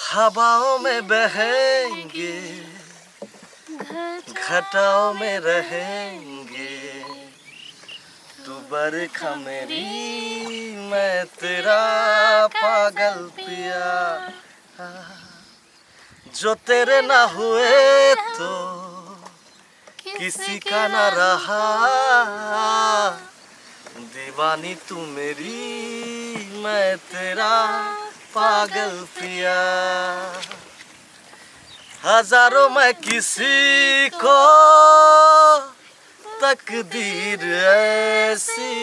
हवाओं में बहेंगे, घटाओं में रहेंगे, तू बरखा मेरी मैं तेरा पागल पिया। जो तेरे ना हुए तो किसी का ना रहा, दीवानी तू मेरी मैं तेरा पागल पिया। हजारों में किसी को तकदीर ऐसी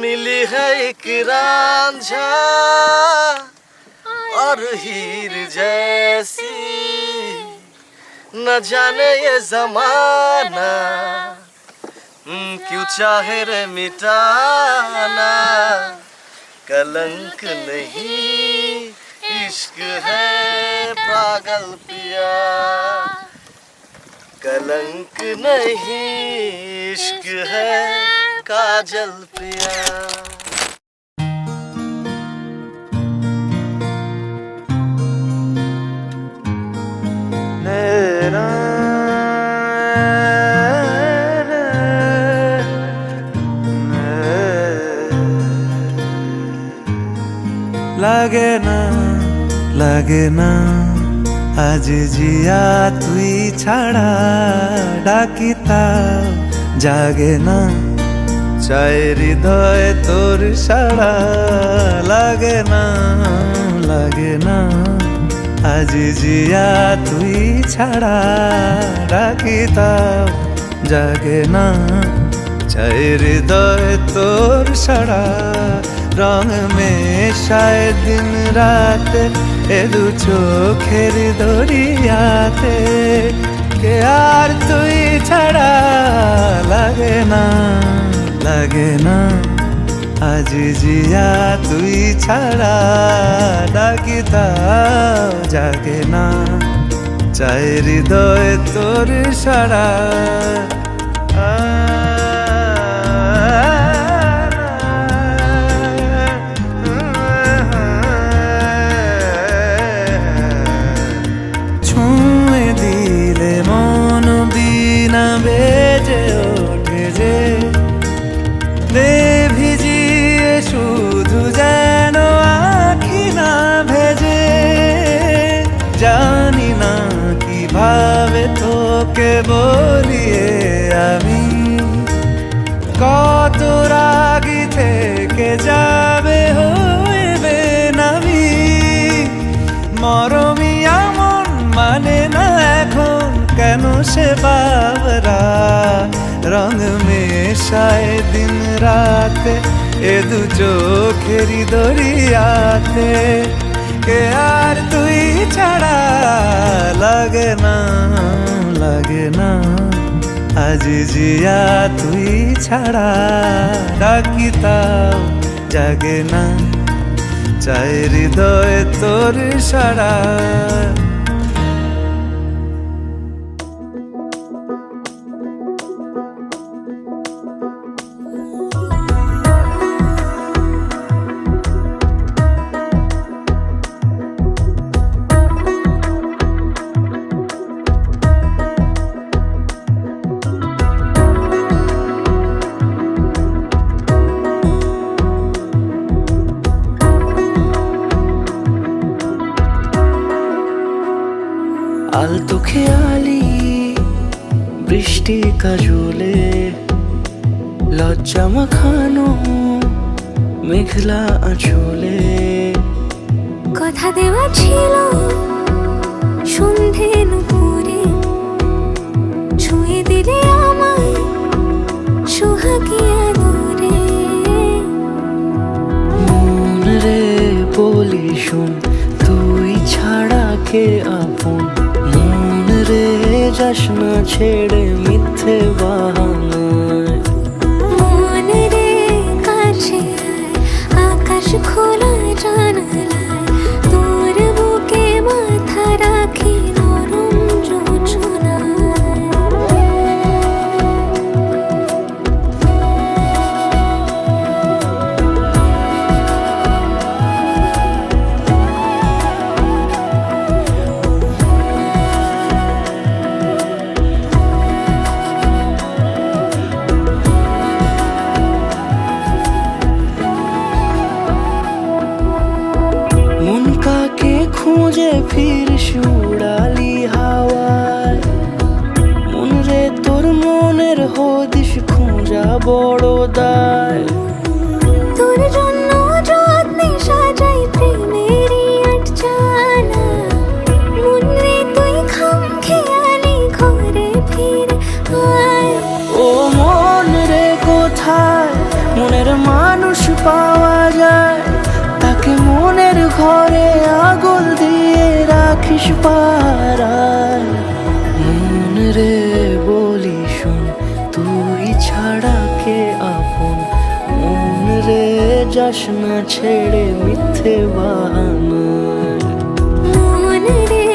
मिली है, एक रांझा और हीर जैसी। न जाने ये जमाना क्यों चाहे रे मिटाना, कलंक नहीं इश्क है पागल पिया, कलंक नहीं इश्क है काजल पिया। লাগে না আজ জিয়া তুই ছাড়া, ডাকিতাও জাগে না চায় হৃদয় তোর সাড়া। লাগে না আজ জিয়া তুই ছাড়া, ডাকিতাও জাগে না চায় হৃদয় তোর সাড়া। রং মেশায় দিন রাত এ দু চোখের দরিয়াতে, কে আর তুই ছাড়া। লাগে না আজ জিয়া তুই ছাড়া, ডাকিতাও জাগে না চায় হৃদয় তোর সাড়া। বেজে ওঠে যে ভিজিয়ে শুধু যেন আখি না ভেজে। জানি না কিভাবে তোকে বলিয়ে আমি, কত রাগি থেকে যাবে হইবে নামি। মরমি এমন মানে না এখন কেন সে বাবরা, রং মেশায় দিন রাতে এ দু চোখেরি দরিয়াতে, কে আর তুই ছাড়া। লাগে না আজ জিয়া তুই ছাড়া, ডাকিতাও জাগে না চায় হৃদয় তোর সাড়া। আলতো খেয়ালি বৃষ্টি কাজলে, লজ্জা মাখানো মেঘলা আঁচলে। কথা দেওয়া ছিল সন্ধে নুপুরে, ছুঁয়ে দিলে আমায় সোহাগী আদরে। মন রে বলি শোন, তুই ছাড়া কে আপন। মন রে যাস না ছেড়ে মিথ্যে বাহানায়। মন রে কাছে আকাশ খোলা জানালায়, তোর বুকে মাথা রাখি নরম যোছনায়। मुझे फिर उड़ाली हावाয় মন রে তোর মনের হদিশ খোঁজা বড় দায় তোর জন্য যত্নে সাজাই প্রেমেরই আটচালা মন রে তুই খাম খেয়ালি ঘরে ফিরে আয় ও মন রে কোথায় মনের মানুষ পাওয়া যায় তাকে মনের ঘরে আগুন দিয়ে রাখিস পাড়ায় মন রে বলি শোন তুই ছাড়া কে আপন মন রে যাস না ছেড়ে মিথ্যে বাহানায় মন রে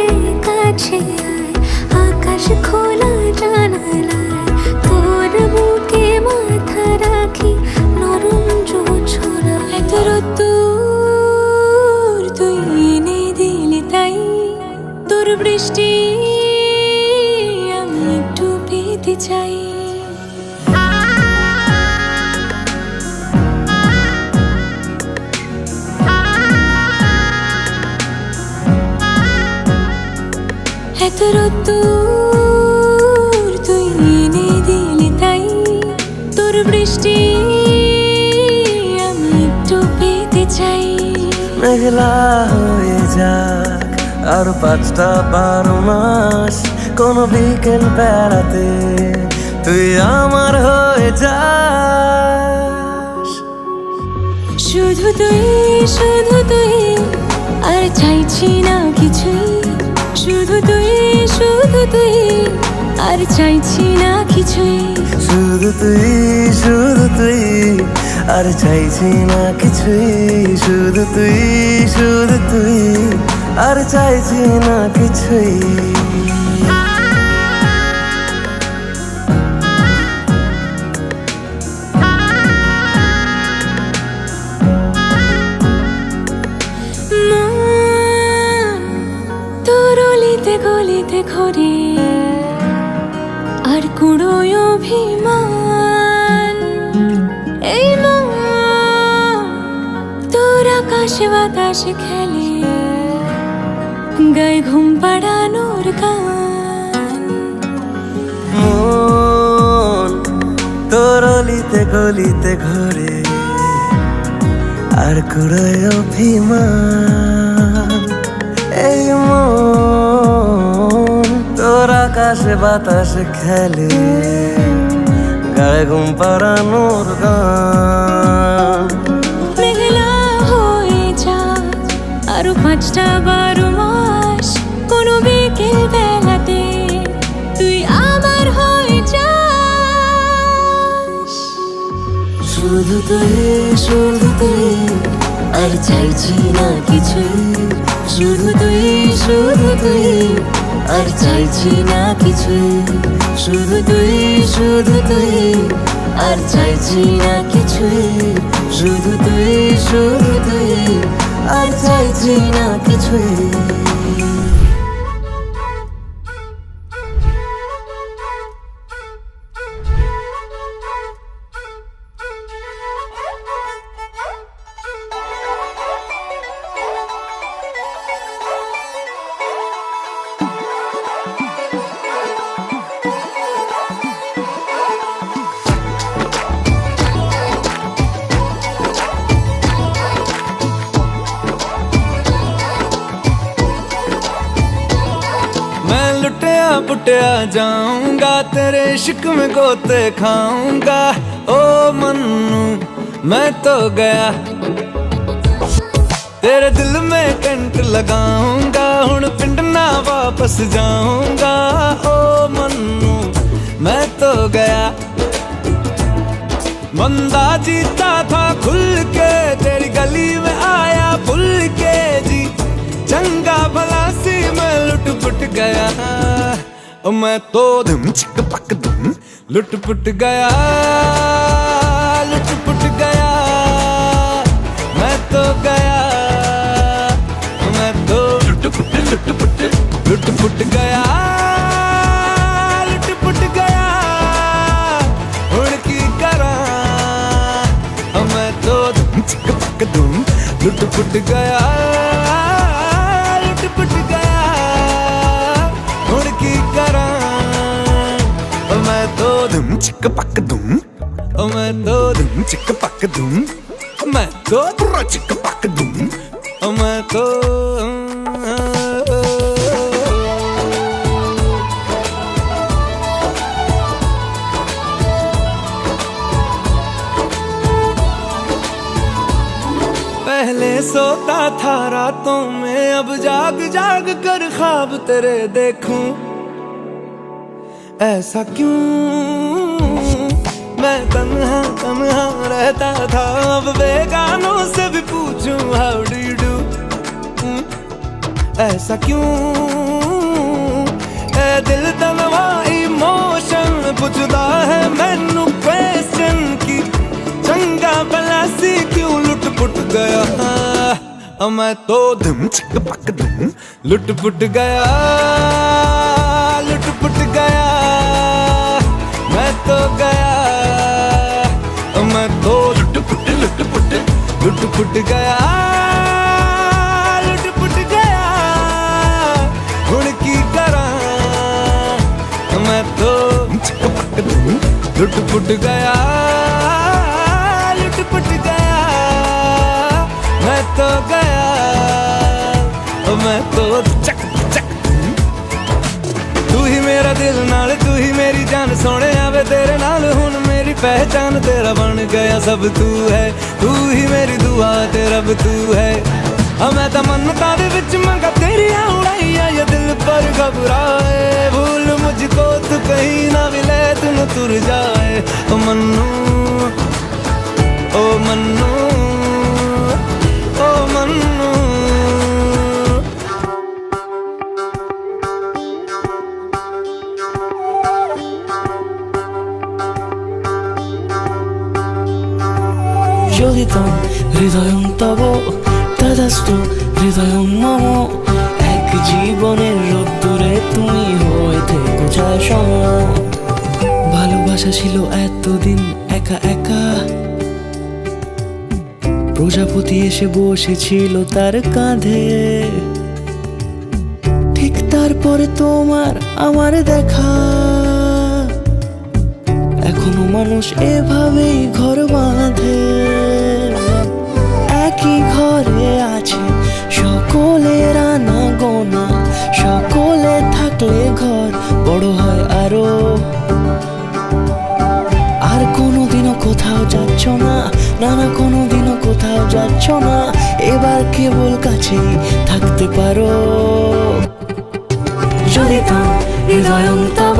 কাছে আয় আকাশ খোলা জানালায় তোর বুকে মাথা রাখি নরম জোছনায় এত রোদ্দুর তুই এনে দিলি তাই তোর বৃষ্টি আমি একটু পেতে চাই এত রোদ্দুর তুই এনে দিলি তাই তোর বৃষ্টি আমি একটু পেতে চাই মেঘলা হয়ে যাক আর 5টা 12 মাস কোন বিকেল বেড়াতে তুই আমার হয়ে যাস শুধু তুই আর চাইছি না কিছুই শুধু তুই আর চাইছি না কিছুই শুধু তুই আর চাইছি না কিছুই শুধু তুই আর চাইছি না কিছুই তোর অলিতে গলিতে ঘরে আর কুড়োয় অভিমান এই মন তোর আকাশে বাতাসে খেলে গায়ে ঘুম পাড়ানোর গান মন তোর অলিতে গলিতে ঘরে আর কুড়ায় অভিমান এই মন তোর আকাশে বাতাসে খেলে গায়ে ঘুম পাড়ানোর গান মেঘলা হয়ে যা আরো 5টা 12 মাস কোনো বিকেল বেলাতে তুই আমার হয়ে যাস শুধু তুই আর চাইছি না কিছুই শুধু তুই আর চাইছি না কিছুই শুধু তুই আর চাইছি না কিছুই শুধু তুই আর চাইছি না কিছুই पुटिया जाऊंगा तेरे इश्क में गोते खाऊंगा ओ मन्नू मैं तो गया तेरे दिल में कंट लगाऊंगा हुण पिंड ना वापस जाऊंगा ओ मन्नू मैं तो गया बंदा जीता था खुल के तेरी गली में आया भूल के जी चंगा भला सी मैं लुट पुट गया ओ मैं तो धम चिक पक धम लुट पुट गया मैं तो गया मैं तो लुट पुट गया हुण की करा मैं तो धम चिक पक धम लुट पुट गया चिक पक दुम ओ मैं तो दुम चिक पक दुम मैं तो चिक पक दुम ओ मैं तो पहले सोता था रातों में, अब जाग जाग कर ख्वाब तेरे देखूं। ऐसा क्यों मैं तन्हा तन्हा रहता था, अब बेगानों से भी पूछूं हाउ डू यू डू। ऐसा क्यों ए दिल तनवा इमोशन पुछदा है मैनू क्वेश्चन की, चंगा भला सी क्यों लुट पुट गया। मैं तो धुम चिक पक धुम लुट पुट गया, लुट पुट गया। मैं तो गया, मैं तो लुट पुट लुट पुट लुट पुट गया, लुट पुट गया। हुण की करा मैं तो चिक पक धुम लुट पुट गया, लुट पुट गया। मैं तो गया, मैं तो चक चक। तू ही मेरा दिल नाल, तू ही मेरी जान, सोने आवे तेरे नाल हुण मेरी पहचान। तेरा बन गया सब तू है, तू ही मेरी दुआ ते रब तू है। मैं तो मन्नतां दे विच मंगा तेरी उड़ाइया, ये दिल पर घबराए। भूल मुझको तू कहीं ना मिले, तू न तुर जाए। ओ मन्नू, ओ मन्नू, ओ मन्नू। যোগিতম হৃদয়ং তব তদাস্তু হৃদয়ং মম। এক জীবনের রোদ্দুরে তুমি হয়ে থেকো যায় সম। ভালোবাসা ছিল এতদিন একা একা, প্রজাপতি এসে বসেছিল তার কাঁধে। ঠিক তারপরে তোমার আমার দেখা, এখনো মানুষ এভাবেই ঘর বাঁধে। একই ঘরে আছে সকলের আনা গোনা, সকলে থাকলে ঘর বড় হয় আরো। আর কোনোদিনও কোথাও যাচ্ছ না, না না কোনোদিনও কোথাও যাচ্ছ না। এবার কেবল কাছেই থাকতে পারো। যদি তাম হৃদয়ং তব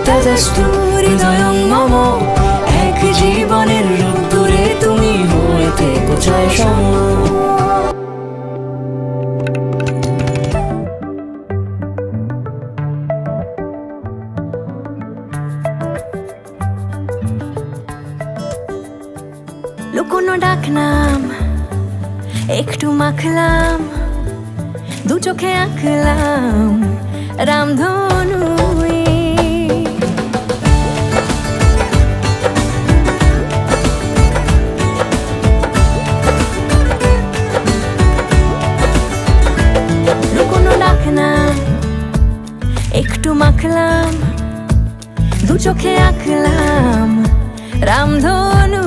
তদাস্তু হৃদয়ং মম। এক জীবনের রোদ্দুরে তুমি হয়ে থেকো যায় সম। লুকোনো ডাকনাম একটু মাখলাম, দু চোখে আঁকলাম রামধনু। লুকোনো ডাকনাম একটু মাখলাম, দু চোখে আঁকলাম রামধনু।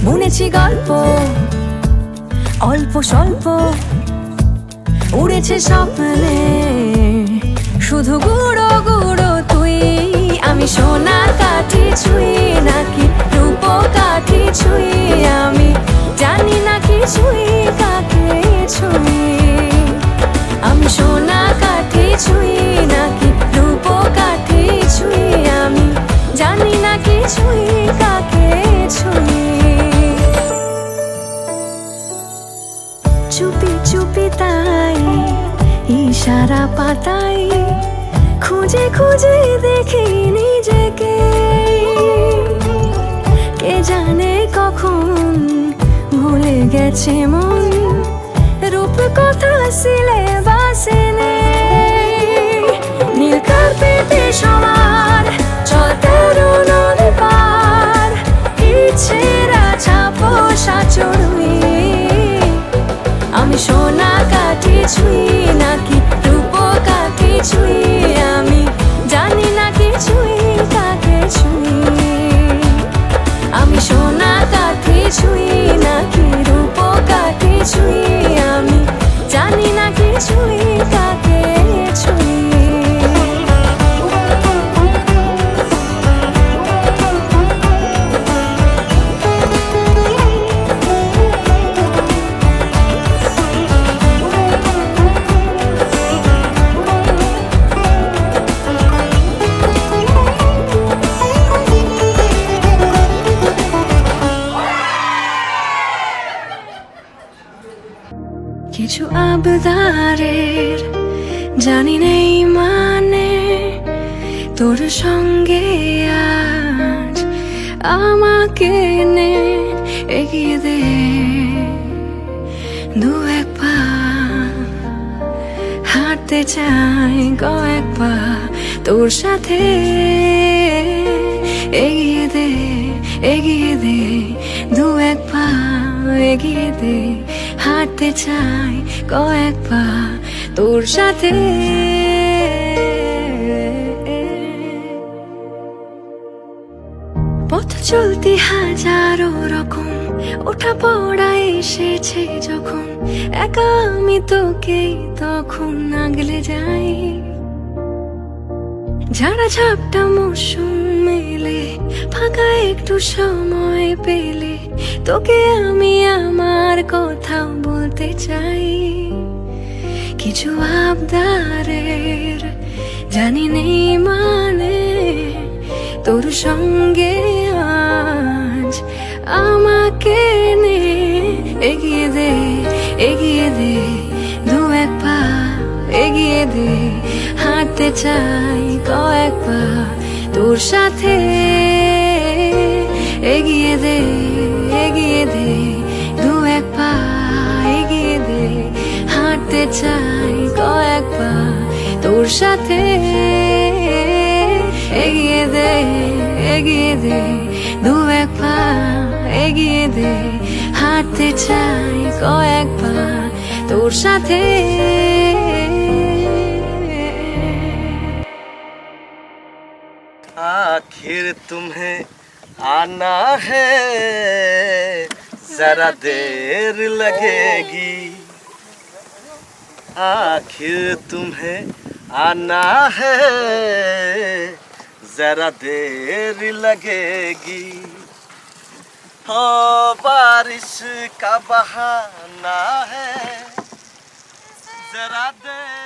বুনেছি গল্প অল্প স্বল্প, উড়েছে স্বপ্নে শুধু গুঁড়ো গুঁড়ো তুই। আমি সোনা কাঠি ছুঁই নাকি রূপ কাঠি ছুঁই, আমি জানি না কিছুই কাকে ছুঁই। আমি সোনা কাঠি ছুঁই নাকি রূপ কাঠি ছুঁই, আমি জানি না কিছুই কাকে ছুঁই। চুপি চুপি তাই ইশারা পাতাই, খুঁজে খুঁজে দেখি নিজেকে। কে জানে কখন ভুলে গেছে মন, রূপ কথা সিলেবাসে নেই। নীল কার্পেটে সবার চলতে নদী পার, ইচ্ছেরা ছাপোষা চড়ুই। আমি সোনা কাঠি ছুঁই নাকি রূপ কাঠি ছুঁই, আমি জানি না কিছুই কাকে কিছুই নাকি রূপকাকে ছুঁয়ে আমি জানি না কিছুই কাকে ছুঁয়ে কিছু আবদারের জানি নেই মানে তোর সঙ্গে আজ আমাকে নে এগিয়ে দে দু এক পা হাঁটতে চাই কয়েক পা তোর সাথে এগিয়ে দে দু এক পা এগিয়ে দে হাঁটতে চাই কয়েক পা তোর সাথে পথ চলতি হাজারো রকম ওঠা পড়া এসেছে যখন একা আমি তোকেই তখন আগলে যাই ঝাড়া ঝাপটা মৌসুম মেলে ফাঁকা একটু সময় পেলে তোকে আমি আমার কথা বলতে চাই কিছু আবদারের জানি নেই মানে তোর সঙ্গে আজ আমাকে নে এগিয়ে দে দু এক পা এগিয়ে দে হাঁটতে চাই কয়েক পা তোর সাথে এগিয়ে দে দু এক পা এগিয়ে দে হাঁটতে চাই কয়েক পা তোর সাথে এগিয়ে দে দু এক পা এগিয়ে দে হাঁটতে চাই কয়েক পা তোর সাথে आखिर तुम्हें आना है जरा देर लगेगी आखिर तुम्हें आना है जरा देर लगेगी हो बारिश का बहाना है जरा देर